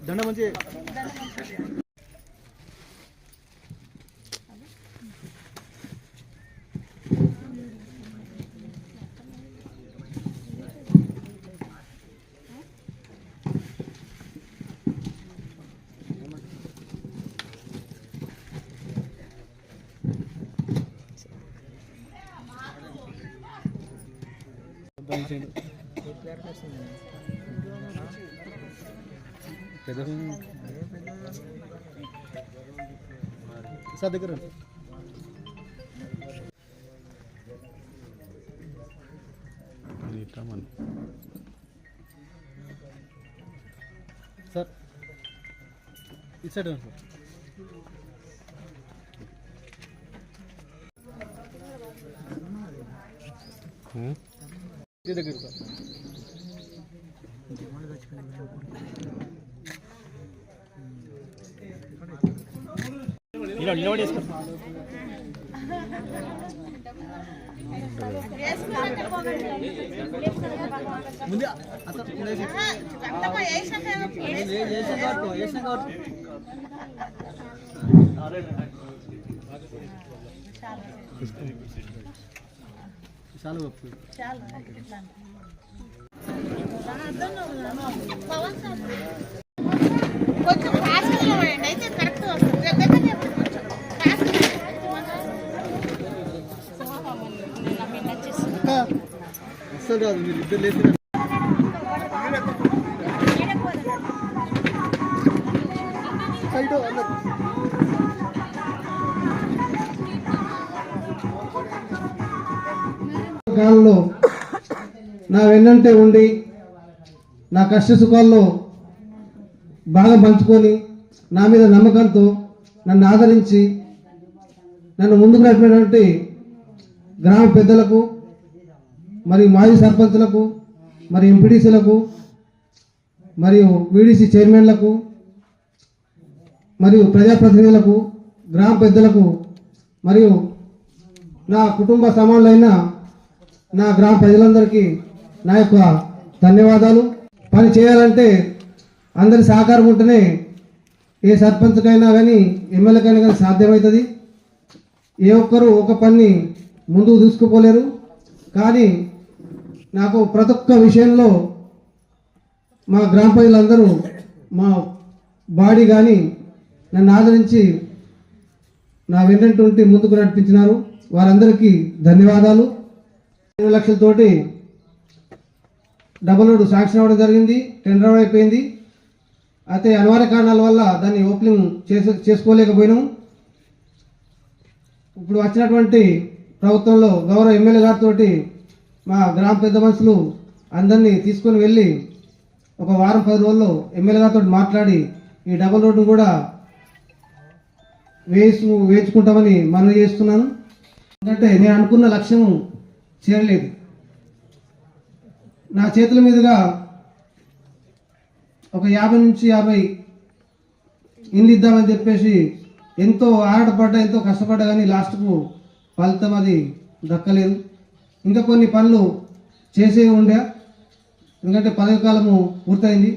దండ మంచి సార్ దగ్గర సార్ ఇటు సైడ్ సార్ దగ్గర సార్ ముందు చాలా కొంచెం ఫాస్ట్గా పోయండి అయితే కరెక్ట్ వస్తుంది. అస్సలు కాదు మీరు ఇద్దరు లేచిన కాలంలో నా వెన్నంటే ఉండి నా కష్ట సుఖాల్లో బాగా పంచుకొని నా మీద నమ్మకంతో నన్ను ఆదరించి నన్ను ముందుకు నడిపినటువంటి గ్రామ పెద్దలకు మరియు మాజీ సర్పంచులకు మరియు ఎంపీడీసీలకు మరియు వీడీసీ చైర్మన్లకు మరియు ప్రజాప్రతినిధులకు గ్రామ పెద్దలకు మరియు నా కుటుంబ సమానులైన నా గ్రామ ప్రజలందరికీ నా యొక్క ధన్యవాదాలు. పని చేయాలంటే అందరి సహకారం ఉంటేనే ఏ సర్పంచ్కైనా కానీ ఎమ్మెల్యేకైనా కానీ సాధ్యమవుతుంది. ఏ ఒక్కరు ఒక పని ముందుకు తీసుకుపోలేరు. కానీ నాకు ప్రతి ఒక్క విషయంలో మా గ్రామ ప్రజలందరూ మా బాడీ కానీ నన్ను ఆదరించి నా వెంటంటుంటే ముందుకు నడిపించినారు. వారందరికీ ధన్యవాదాలు. 2 లక్షలతోటి డబుల్ రోడ్డు శాంక్షన్ అవ్వడం జరిగింది. టెండర్ అయిపోయింది. అయితే అనివార్య కారణాల వల్ల దాన్ని ఓపెనింగ్ చేసుకోలేకపోయినాం. ఇప్పుడు వచ్చినటువంటి ప్రభుత్వంలో గౌరవ ఎమ్మెల్యే గారితో మా గ్రామ పెద్ద మనుషులు అందరినీ తీసుకొని వెళ్ళి ఒక వారం 10 రోజుల్లో ఎమ్మెల్యే గారితో మాట్లాడి ఈ డబుల్ రోడ్డు కూడా వేయించుకుంటామని మనవి చేస్తున్నాను. ఎందుకంటే నేను అనుకున్న లక్ష్యం చేరలేదు. నా చేతుల మీదుగా ఒక 50 నుంచి 50 ఇండ్లు ఇద్దామని చెప్పేసి ఎంతో ఆరాటపడ్డా ఎంతో కష్టపడ్డా కానీ లాస్ట్కు ఫలితం అది దక్కలేదు. ఇంకా కొన్ని పనులు చేసే ఉండే, ఎందుకంటే పదవి కాలము పూర్తయింది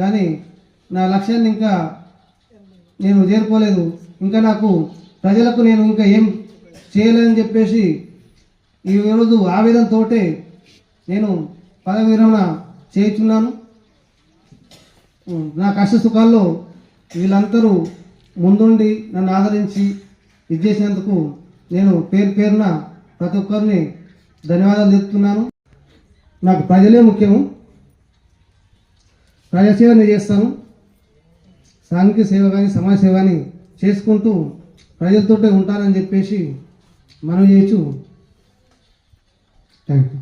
కానీ నా లక్ష్యాన్ని ఇంకా నేను చేరుకోలేదు. ఇంకా నాకు ప్రజలకు నేను ఇంకా ఏం చేయలేదని చెప్పేసి ఈరోజు ఆవేదనతో నేను పదవి విరమణ చేస్తున్నాను. నా కష్ట సుఖాల్లో వీళ్ళందరూ ముందుండి నన్ను ఆదరించి ఇది చేసినందుకు నేను పేరున ప్రతి ఒక్కరిని ధన్యవాదాలు చెప్తున్నాను. నాకు ప్రజలే ముఖ్యము. ప్రజాసేవని చేస్తాను. సాంఘిక సేవ కానీ సమాజ సేవ కానీ చేసుకుంటూ ప్రజలతోటే ఉంటానని చెప్పేసి మనం చేయొచ్చు. Thank you.